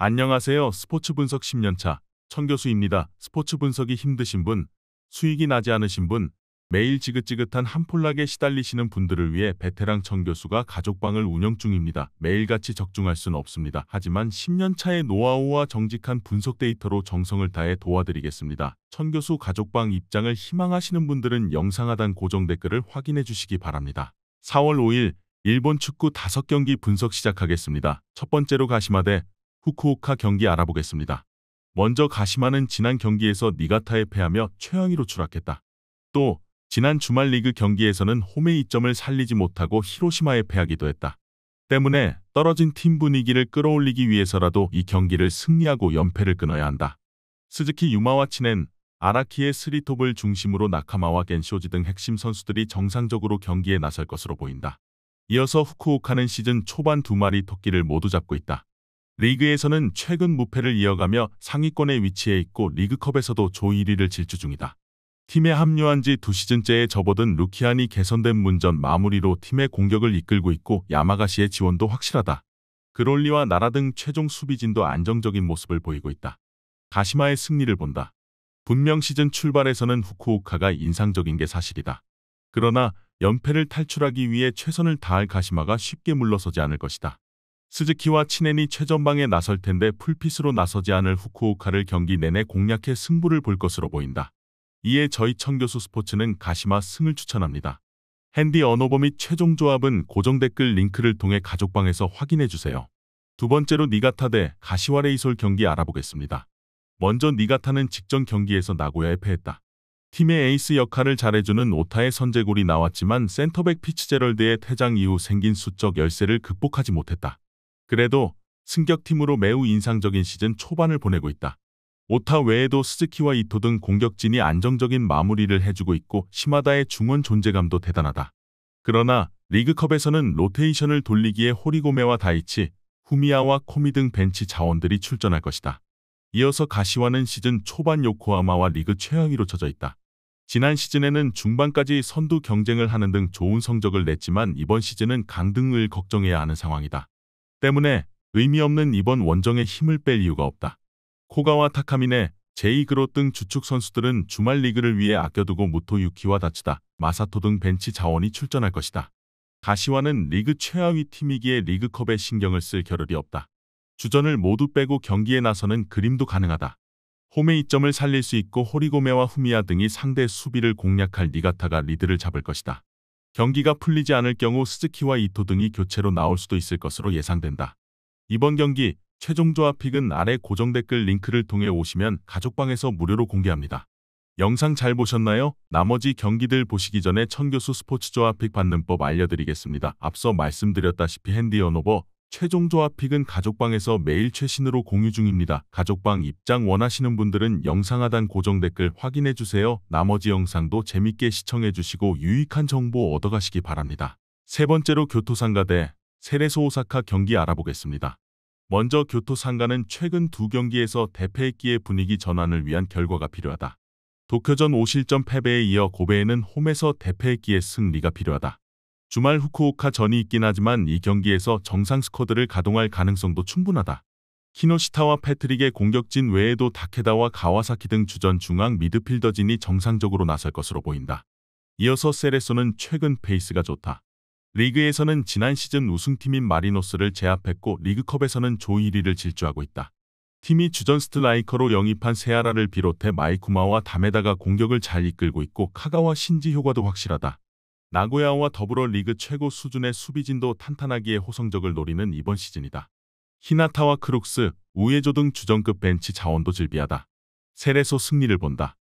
안녕하세요. 스포츠 분석 10년차 천교수입니다. 스포츠 분석이 힘드신 분, 수익이 나지 않으신 분, 매일 지긋지긋한 한 폴락에 시달리시는 분들을 위해 베테랑 천교수가 가족방을 운영 중입니다. 매일같이 적중할 수는 없습니다. 하지만 10년차의 노하우와 정직한 분석 데이터로 정성을 다해 도와드리겠습니다. 천교수 가족방 입장을 희망하시는 분들은 영상 하단 고정 댓글을 확인해 주시기 바랍니다. 4월 5일 일본 축구 5경기 분석 시작하겠습니다. 첫 번째로 가시마 대 후쿠오카 경기 알아보겠습니다. 먼저 가시마는 지난 경기에서 니가타에 패하며 최하위로 추락했다. 또 지난 주말 리그 경기에서는 홈의 이점을 살리지 못하고 히로시마에 패하기도 했다. 때문에 떨어진 팀 분위기를 끌어올리기 위해서라도 이 경기를 승리하고 연패를 끊어야 한다. 스즈키 유마와 치넨, 아라키의 스리톱을 중심으로 나카마와 겐쇼지 등 핵심 선수들이 정상적으로 경기에 나설 것으로 보인다. 이어서 후쿠오카는 시즌 초반 2마리 토끼를 모두 잡고 있다. 리그에서는 최근 무패를 이어가며 상위권에 위치해 있고 리그컵에서도 조 1위를 질주 중이다. 팀에 합류한 지 2시즌째에 접어든 루키안이 개선된 문전 마무리로 팀의 공격을 이끌고 있고 야마가시의 지원도 확실하다. 그롤리와 나라 등 최종 수비진도 안정적인 모습을 보이고 있다. 가시마의 승리를 본다. 분명 시즌 출발에서는 후쿠오카가 인상적인 게 사실이다. 그러나 연패를 탈출하기 위해 최선을 다할 가시마가 쉽게 물러서지 않을 것이다. 스즈키와 치넨이 최전방에 나설 텐데 풀핏으로 나서지 않을 후쿠오카를 경기 내내 공략해 승부를 볼 것으로 보인다. 이에 저희 천교수 스포츠는 가시마 승을 추천합니다. 핸디 언어버 및 최종 조합은 고정 댓글 링크를 통해 가족방에서 확인해주세요. 두 번째로 니가타 대 가시와 레이솔 경기 알아보겠습니다. 먼저 니가타는 직전 경기에서 나고야에 패했다. 팀의 에이스 역할을 잘해주는 오타의 선제골이 나왔지만 센터백 피츠제럴드의 퇴장 이후 생긴 수적 열세를 극복하지 못했다. 그래도 승격팀으로 매우 인상적인 시즌 초반을 보내고 있다. 오타 외에도 스즈키와 이토 등 공격진이 안정적인 마무리를 해주고 있고 시마다의 중원 존재감도 대단하다. 그러나 리그컵에서는 로테이션을 돌리기에 호리고메와 다이치, 후미야와 코미 등 벤치 자원들이 출전할 것이다. 이어서 가시와는 시즌 초반 요코하마와 리그 최하위로 처져 있다. 지난 시즌에는 중반까지 선두 경쟁을 하는 등 좋은 성적을 냈지만 이번 시즌은 강등을 걱정해야 하는 상황이다. 때문에 의미 없는 이번 원정에 힘을 뺄 이유가 없다. 코가와 타카미네, 제이 그롯 등 주축 선수들은 주말 리그를 위해 아껴두고 무토 유키와 다츠다, 마사토 등 벤치 자원이 출전할 것이다. 가시와는 리그 최하위 팀이기에 리그컵에 신경을 쓸 겨를이 없다. 주전을 모두 빼고 경기에 나서는 그림도 가능하다. 홈의 이점을 살릴 수 있고 호리고메와 후미야 등이 상대 수비를 공략할 니가타가 리드를 잡을 것이다. 경기가 풀리지 않을 경우 스즈키와 이토 등이 교체로 나올 수도 있을 것으로 예상된다. 이번 경기 최종 조합 픽은 아래 고정 댓글 링크를 통해 오시면 가족방에서 무료로 공개합니다. 영상 잘 보셨나요? 나머지 경기들 보시기 전에 천교수 스포츠 조합 픽 받는 법 알려드리겠습니다. 앞서 말씀드렸다시피 핸디 언어버 최종 조합 픽은 가족방에서 매일 최신으로 공유 중입니다. 가족방 입장 원하시는 분들은 영상 하단 고정 댓글 확인해주세요. 나머지 영상도 재밌게 시청해주시고 유익한 정보 얻어가시기 바랍니다. 세 번째로 교토상가 대 세레소 오사카 경기 알아보겠습니다. 먼저 교토상가는 최근 2경기에서 대패했기에 분위기 전환을 위한 결과가 필요하다. 도쿄전 5실점 패배에 이어 고베에는 홈에서 대패했기에 승리가 필요하다. 주말 후쿠오카 전이 있긴 하지만 이 경기에서 정상 스쿼드를 가동할 가능성도 충분하다. 키노시타와 패트릭의 공격진 외에도 다케다와 가와사키 등 주전 중앙 미드필더진이 정상적으로 나설 것으로 보인다. 이어서 세레소는 최근 페이스가 좋다. 리그에서는 지난 시즌 우승팀인 마리노스를 제압했고 리그컵에서는 조 1위를 질주하고 있다. 팀이 주전 스트라이커로 영입한 세아라를 비롯해 마이쿠마와 다메다가 공격을 잘 이끌고 있고 카가와 신지 효과도 확실하다. 나고야와 더불어 리그 최고 수준의 수비진도 탄탄하기에 호성적을 노리는 이번 시즌이다. 히나타와 크룩스, 우에조 등 주전급 벤치 자원도 즐비하다. 세레소 승리를 본다.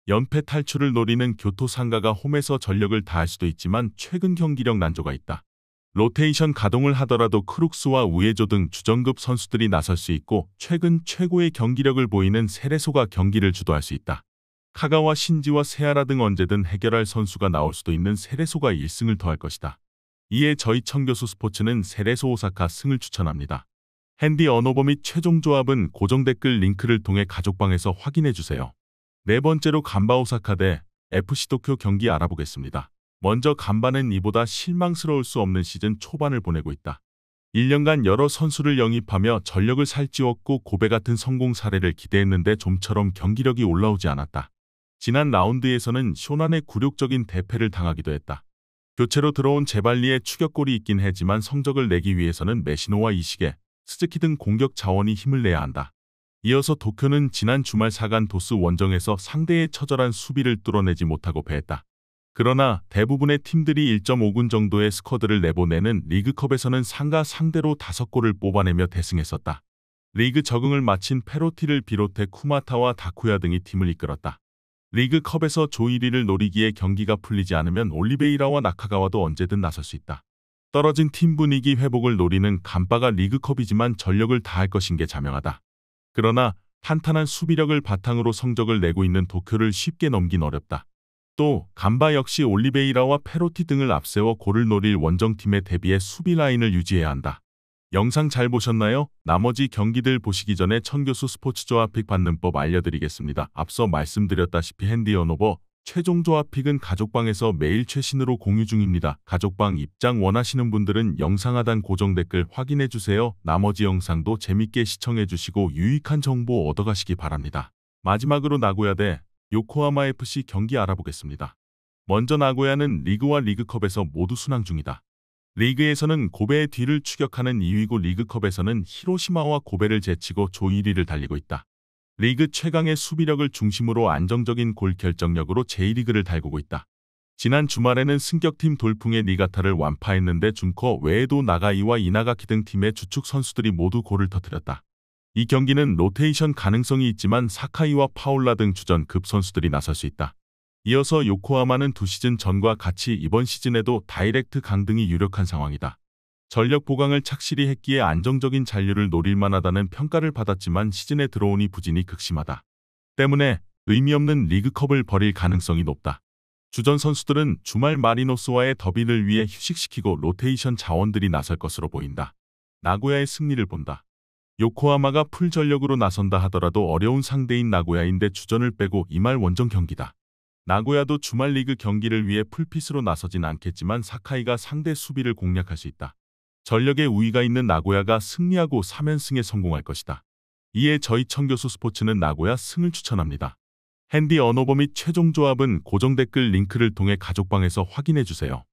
연패 탈출을 노리는 교토상가가 홈에서 전력을 다할 수도 있지만 최근 경기력 난조가 있다. 로테이션 가동을 하더라도 크룩스와 우에조 등 주전급 선수들이 나설 수 있고 최근 최고의 경기력을 보이는 세레소가 경기를 주도할 수 있다. 카가와 신지와 세아라 등 언제든 해결할 선수가 나올 수도 있는 세레소가 1승을 더할 것이다. 이에 저희 천교수 스포츠는 세레소 오사카 승을 추천합니다. 핸디 언어버 및 최종 조합은 고정 댓글 링크를 통해 가족방에서 확인해주세요. 네 번째로 간바 오사카 대 FC 도쿄 경기 알아보겠습니다. 먼저 간바는 이보다 실망스러울 수 없는 시즌 초반을 보내고 있다. 1년간 여러 선수를 영입하며 전력을 살찌웠고 고베 같은 성공 사례를 기대했는데 좀처럼 경기력이 올라오지 않았다. 지난 라운드에서는 쇼난의 굴욕적인 대패를 당하기도 했다. 교체로 들어온 제발리의 추격골이 있긴 했지만 성적을 내기 위해서는 메시노와 이시게, 스즈키 등 공격 자원이 힘을 내야 한다. 이어서 도쿄는 지난 주말 사간 도스 원정에서 상대의 처절한 수비를 뚫어내지 못하고 패했다. 그러나 대부분의 팀들이 1.5군 정도의 스쿼드를 내보내는 리그컵에서는 상가 상대로 5골을 뽑아내며 대승했었다. 리그 적응을 마친 페로티를 비롯해 쿠마타와 다쿠야 등이 팀을 이끌었다. 리그컵에서 조 1위를 노리기에 경기가 풀리지 않으면 올리베이라와 나카가와도 언제든 나설 수 있다. 떨어진 팀 분위기 회복을 노리는 간바가 리그컵이지만 전력을 다할 것인 게 자명하다. 그러나 탄탄한 수비력을 바탕으로 성적을 내고 있는 도쿄를 쉽게 넘긴 어렵다. 또 간바 역시 올리베이라와 페로티 등을 앞세워 골을 노릴 원정팀에 대비해 수비 라인을 유지해야 한다. 영상 잘 보셨나요? 나머지 경기들 보시기 전에 천교수 스포츠 조합픽 받는 법 알려드리겠습니다. 앞서 말씀드렸다시피 핸디 언오버 최종 조합픽은 가족방에서 매일 최신으로 공유 중입니다. 가족방 입장 원하시는 분들은 영상 하단 고정 댓글 확인해주세요. 나머지 영상도 재밌게 시청해주시고 유익한 정보 얻어가시기 바랍니다. 마지막으로 나고야 대 요코하마 FC 경기 알아보겠습니다. 먼저 나고야는 리그와 리그컵에서 모두 순항 중이다. 리그에서는 고베의 뒤를 추격하는 2위고 리그컵에서는 히로시마와 고베를 제치고 조 1위를 달리고 있다. 리그 최강의 수비력을 중심으로 안정적인 골 결정력으로 제1리그를 달구고 있다. 지난 주말에는 승격팀 돌풍의 니가타를 완파했는데 준커 외에도 나가이와 이나가키 등 팀의 주축 선수들이 모두 골을 터뜨렸다. 이 경기는 로테이션 가능성이 있지만 사카이와 파울라 등 주전급 선수들이 나설 수 있다. 이어서 요코하마는 2시즌 전과 같이 이번 시즌에도 다이렉트 강등이 유력한 상황이다. 전력 보강을 착실히 했기에 안정적인 잔류를 노릴 만하다는 평가를 받았지만 시즌에 들어오니 부진이 극심하다. 때문에 의미 없는 리그컵을 벌일 가능성이 높다. 주전 선수들은 주말 마리노스와의 더비를 위해 휴식시키고 로테이션 자원들이 나설 것으로 보인다. 나고야의 승리를 본다. 요코하마가 풀 전력으로 나선다 하더라도 어려운 상대인 나고야인데 주전을 빼고 이말 원정 경기다. 나고야도 주말 리그 경기를 위해 풀핏으로 나서진 않겠지만 사카이가 상대 수비를 공략할 수 있다. 전력의 우위가 있는 나고야가 승리하고 3연승에 성공할 것이다. 이에 저희 천교수 스포츠는 나고야 승을 추천합니다. 핸디 언오버 및 최종 조합은 고정 댓글 링크를 통해 가족방에서 확인해주세요.